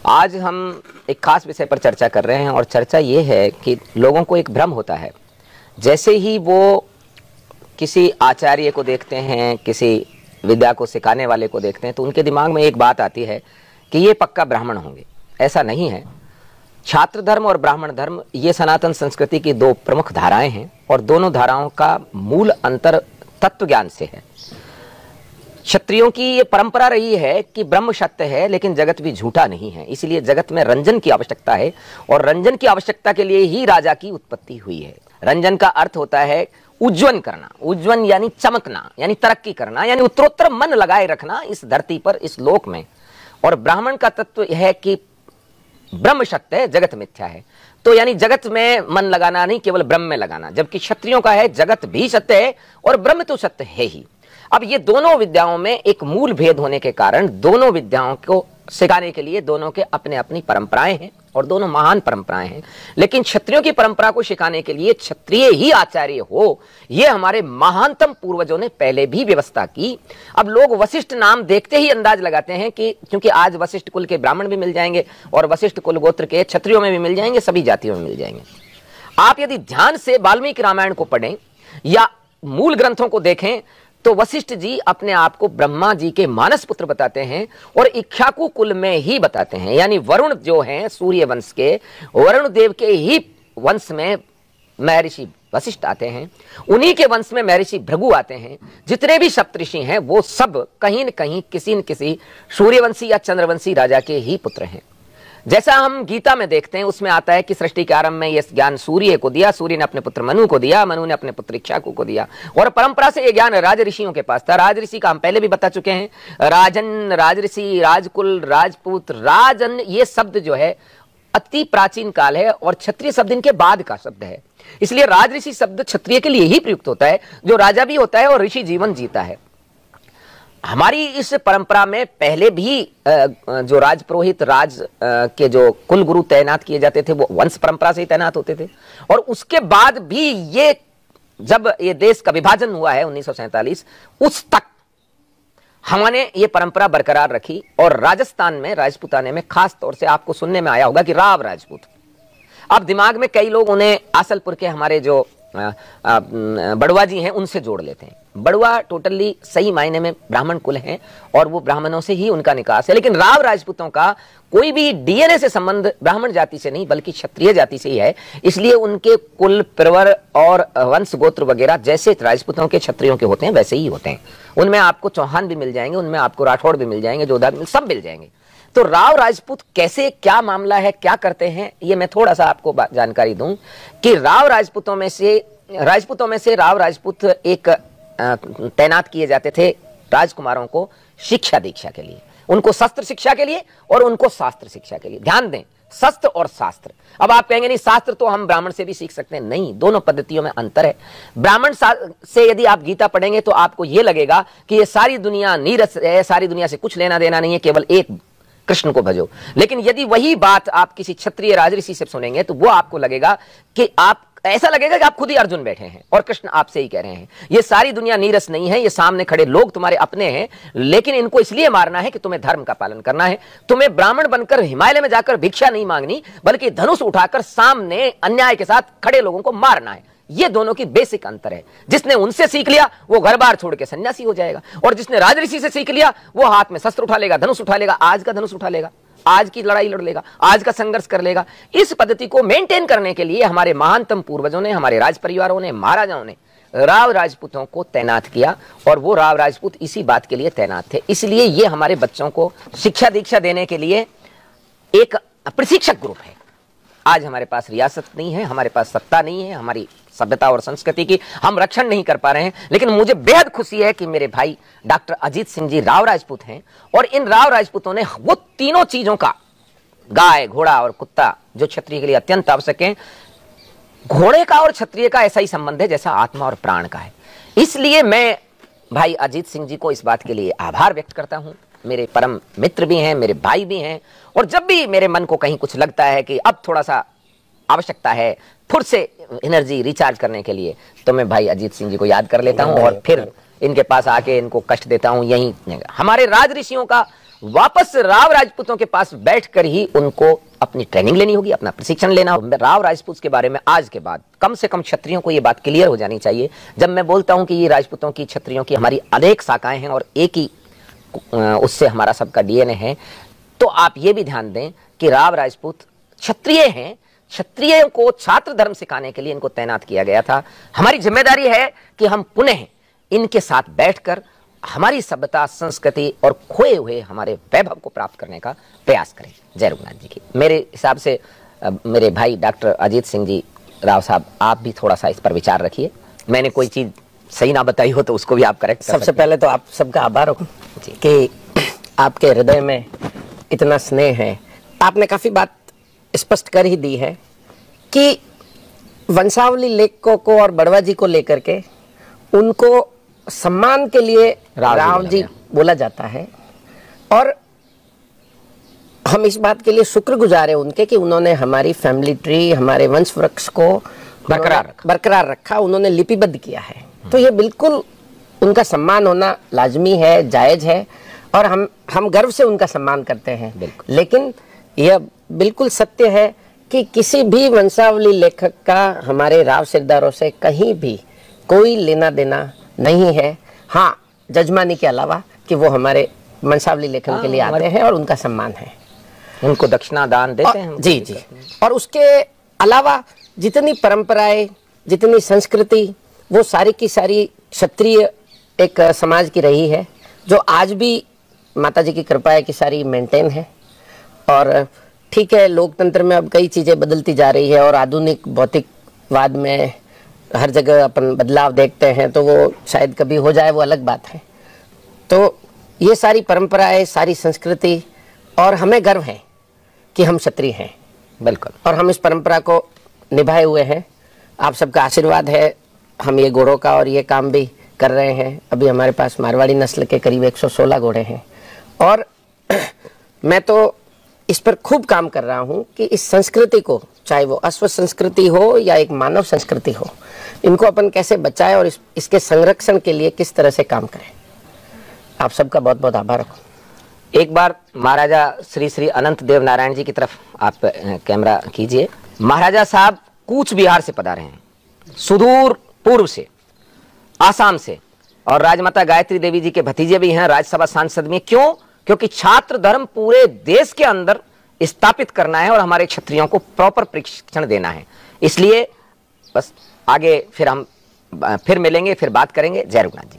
आज हम एक खास विषय पर चर्चा कर रहे हैं और चर्चा ये है कि लोगों को एक भ्रम होता है। जैसे ही वो किसी आचार्य को देखते हैं, किसी विद्या को सिखाने वाले को देखते हैं, तो उनके दिमाग में एक बात आती है कि ये पक्का ब्राह्मण होंगे। ऐसा नहीं है। छात्र धर्म और ब्राह्मण धर्म ये सनातन संस्कृति की दो प्रमुख धाराएं हैं और दोनों धाराओं का मूल अंतर तत्व ज्ञान से है। क्षत्रियों की ये परंपरा रही है कि ब्रह्म सत्य है लेकिन जगत भी झूठा नहीं है, इसलिए जगत में रंजन की आवश्यकता है और रंजन की आवश्यकता के लिए ही राजा की उत्पत्ति हुई है। रंजन का अर्थ होता है उज्जवल करना, उज्जवल यानी चमकना, यानी तरक्की करना, यानी उत्तरोत्तर मन लगाए रखना इस धरती पर, इस लोक में। और ब्राह्मण का तत्व यह है कि ब्रह्म सत्य है, जगत मिथ्या है। तो यानी जगत में मन लगाना नहीं, केवल ब्रह्म में लगाना। जबकि क्षत्रियों का है जगत भी सत्य है और ब्रह्म तो सत्य है ही। अब ये दोनों विद्याओं में एक मूल भेद होने के कारण दोनों विद्याओं को सिखाने के लिए दोनों के अपने अपनी परंपराएं हैं और दोनों महान परंपराएं हैं। लेकिन क्षत्रियों की परंपरा को सिखाने के लिए क्षत्रिय ही आचार्य हो, यह हमारे महानतम पूर्वजों ने पहले भी व्यवस्था की। अब लोग वशिष्ठ नाम देखते ही अंदाज लगाते हैं कि क्योंकि आज वशिष्ठ कुल के ब्राह्मण भी मिल जाएंगे और वशिष्ठ कुल गोत्र के क्षत्रियों में भी मिल जाएंगे, सभी जातियों में मिल जाएंगे। आप यदि ध्यान से वाल्मीकि रामायण को पढ़ें या मूल ग्रंथों को देखें तो वशिष्ठ जी अपने आप को ब्रह्मा जी के मानस पुत्र बताते हैं और इक्ष्वाकु कुल में ही बताते हैं। यानी वरुण जो हैं सूर्य वंश के, वरुण देव के ही वंश में महर्षि वशिष्ठ आते हैं, उन्हीं के वंश में महर्षि भृगु आते हैं। जितने भी सप्तऋषि हैं वो सब कहीं न कहीं किसी न किसी सूर्यवंशी या चंद्रवंशी राजा के ही पुत्र हैं। जैसा हम गीता में देखते हैं उसमें आता है कि सृष्टि के आरंभ में यह ज्ञान सूर्य को दिया, सूर्य ने अपने पुत्र मनु को दिया, मनु ने अपने पुत्र इक्ष्वाकु को दिया और परंपरा से यह ज्ञान राज ऋषियों के पास था। राज ऋषि का हम पहले भी बता चुके हैं। राजन, राजऋषि, राजकुल, राजपूत, राजन ये शब्द जो है अति प्राचीन काल है और क्षत्रिय शब्द इनके बाद का शब्द है। इसलिए राज ऋषि शब्द क्षत्रिय के लिए ही प्रयुक्त होता है, जो राजा भी होता है और ऋषि जीवन जीता है। हमारी इस परंपरा में पहले भी जो राजपुरोहित, राज के जो कुल गुरु तैनात किए जाते थे वो वंश परंपरा से ही तैनात होते थे। और उसके बाद भी ये जब ये देश का विभाजन हुआ है 1947, उस तक हमने ये परंपरा बरकरार रखी। और राजस्थान में राजपूताने में खास तौर से आपको सुनने में आया होगा कि राव राजपूत। अब दिमाग में कई लोग उन्हें आसलपुर के हमारे जो बड़वा जी हैं उनसे जोड़ लेते हैं। बड़वा टोटली सही मायने में ब्राह्मण कुल हैं और वो ब्राह्मणों से ही उनका निकास है। लेकिन राव राजपूतों का कोई भी डीएनए से संबंध ब्राह्मण जाति से नहीं बल्कि क्षत्रिय जाति से ही है। इसलिए उनके कुल, प्रवर और वंश गोत्र वगैरह जैसे राजपूतों के क्षत्रियों के होते हैं वैसे ही होते हैं। उनमें आपको चौहान भी मिल जाएंगे, उनमें आपको राठौड़ भी मिल जाएंगे, जोधा भी, सब मिल जाएंगे। तो राव राजपूत कैसे, क्या मामला है, क्या करते हैं, ये मैं थोड़ा सा आपको जानकारी दूं कि राव राजपूतों में से राव राजपूत एक तैनात किए जाते थे राजकुमारों को शिक्षा दीक्षा के लिए, उनको शस्त्र शिक्षा के लिए और उनको शास्त्र शिक्षा के लिए। ध्यान दें, शस्त्र और शास्त्र। अब आप कहेंगे नहीं शास्त्र तो हम ब्राह्मण से भी सीख सकते हैं, नहीं, दोनों पद्धतियों में अंतर है। ब्राह्मण से यदि आप गीता पढ़ेंगे तो आपको यह लगेगा कि ये सारी दुनिया नीरस है, सारी दुनिया से कुछ लेना देना नहीं है, केवल एक कृष्ण को भजो। लेकिन यदि वही बात आप किसी क्षत्रिय राजऋषि से सुनेंगे तो वो आपको लगेगा कि आप, ऐसा लगेगा कि आप खुद ही अर्जुन बैठे हैं और कृष्ण आपसे ही कह रहे हैं ये सारी दुनिया नीरस नहीं है, ये सामने खड़े लोग तुम्हारे अपने हैं, लेकिन इनको इसलिए मारना है कि तुम्हें धर्म का पालन करना है। तुम्हें ब्राह्मण बनकर हिमालय में जाकर भिक्षा नहीं मांगनी बल्कि धनुष उठाकर सामने अन्याय के साथ खड़े लोगों को मारना है। ये दोनों की बेसिक अंतर है। जिसने उनसे सीख लिया वो घर बार छोड़ के सन्यासी हो जाएगा और जिसने राजऋषि से सीख लिया वो हाथ में शस्त्र उठा लेगा, धनुष उठा लेगा, आज का धनुष उठा लेगा, आज की लड़ाई लड़ लेगा, आज का संघर्ष कर लेगा। इस पद्धति को मेंटेन करने के लिए हमारे महानतम पूर्वजों ने, हमारे राज परिवारों ने, महाराजाओं ने राव राजपूतों को तैनात किया और वो राव राजपूत इसी बात के लिए तैनात थे। इसलिए ये हमारे बच्चों को शिक्षा दीक्षा देने के लिए एक प्रशिक्षक ग्रुप है। आज हमारे पास रियासत नहीं है, हमारे पास सत्ता नहीं है, हमारी सभ्यता और संस्कृति की हम रक्षण नहीं कर पा रहे हैं। लेकिन मुझे बेहद खुशी है कि मेरे भाई डॉक्टर अजीत सिंह जी राव राजपूत हैं और इन राव राजपूतों ने वो तीनों चीजों का, गाय, घोड़ा और कुत्ता जो क्षत्रिय के लिए अत्यंत आवश्यक है, घोड़े का और क्षत्रिय का ऐसा ही संबंध है जैसा आत्मा और प्राण का है। इसलिए मैं भाई अजीत सिंह जी को इस बात के लिए आभार व्यक्त करता हूं। मेरे परम मित्र भी हैं, मेरे भाई भी हैं और जब भी मेरे मन को कहीं कुछ लगता है कि अब थोड़ा सा आवश्यकता है फिर से एनर्जी रिचार्ज करने के लिए, तो मैं भाई अजीत सिंह जी को याद कर लेता हूं और फिर इनके पास आके इनको कष्ट देता हूं। यही हमारे राज ऋषियों का वापस राव राजपूतों के पास बैठकर ही उनको अपनी ट्रेनिंग लेनी होगी, अपना प्रशिक्षण लेना होगा। राव राजपूत के बारे में आज के बाद कम से कम क्षत्रियों को यह बात क्लियर हो जानी चाहिए। जब मैं बोलता हूं कि ये राजपूतों की, क्षत्रियों की हमारी अनेक शाखाएं हैं और एक ही उससे हमारा सबका डीएनए है, तो आप ये भी ध्यान दें कि राव राजपूत क्षत्रिय हैं। क्षत्रियों को छात्र धर्म सिखाने के लिए इनको तैनात किया गया था। हमारी जिम्मेदारी है कि हम पुनः इनके साथ बैठकर हमारी सभ्यता, संस्कृति और खोए हुए हमारे वैभव को प्राप्त करने का प्रयास करें। जय रघुनाथ जी की। मेरे हिसाब से मेरे भाई डॉक्टर अजीत सिंह जी राव साहब, आप भी थोड़ा सा इस पर विचार रखिए। मैंने कोई चीज सही ना बताई हो तो उसको भी आप करेक्ट कर। सबसे पहले तो आप सबका आभार हो कि आपके हृदय में इतना स्नेह है। आपने काफी बात स्पष्ट कर ही दी है कि वंशावली लेखकों को और बड़वा जी को लेकर के उनको सम्मान के लिए राव जी बोला जाता है, और हम इस बात के लिए शुक्रगुजार हैं उनके कि उन्होंने हमारी फैमिली ट्री, हमारे वंश वृक्ष को बरकरार रखा, उन्होंने लिपिबद्ध किया है। तो ये बिल्कुल उनका सम्मान होना लाजमी है, जायज है, और हम गर्व से उनका सम्मान करते हैं। लेकिन यह बिल्कुल सत्य है कि किसी भी वंशावली लेखक का हमारे राव सिरदारों से कहीं भी कोई लेना देना नहीं है। हाँ, जजमानी के अलावा कि वो हमारे वंशावली लेखन के लिए आते हैं और उनका सम्मान है, उनको दक्षिणा दान देते हैं। जी जी। और उसके अलावा जितनी परंपराएं, जितनी संस्कृति, वो सारी की सारी क्षत्रिय एक समाज की रही है, जो आज भी माता जी की कृपा है कि सारी मेंटेन है। और ठीक है, लोकतंत्र में अब कई चीज़ें बदलती जा रही है और आधुनिक भौतिकवाद में हर जगह अपन बदलाव देखते हैं, तो वो शायद कभी हो जाए, वो अलग बात है। तो ये सारी परंपराएं, सारी संस्कृति, और हमें गर्व है कि हम क्षत्रिय हैं। बिल्कुल। और हम इस परंपरा को निभाए हुए हैं। आप सबका आशीर्वाद है, हम ये घोड़ों का और ये काम भी कर रहे हैं। अभी हमारे पास मारवाड़ी नस्ल के करीब 116 घोड़े हैं, और मैं तो इस पर खूब काम कर रहा हूँ कि इस संस्कृति को, चाहे वो अश्व संस्कृति हो या एक मानव संस्कृति हो, इनको अपन कैसे बचाएं और इसके संरक्षण के लिए किस तरह से काम करें। आप सबका बहुत बहुत आभार। एक बार महाराजा श्री श्री अनंत देव नारायण जी की तरफ आप कैमरा कीजिए। महाराजा साहब कूच बिहार से पधारे हैं, सुदूर पूर्व से, आसाम से, और राजमाता गायत्री देवी जी के भतीजे भी हैं राज्यसभा सांसद में। क्यों? क्योंकि छात्र धर्म पूरे देश के अंदर स्थापित करना है और हमारे क्षत्रियों को प्रॉपर प्रशिक्षण देना है। इसलिए बस आगे फिर हम मिलेंगे, फिर बात करेंगे। जय रघुनाथ जी।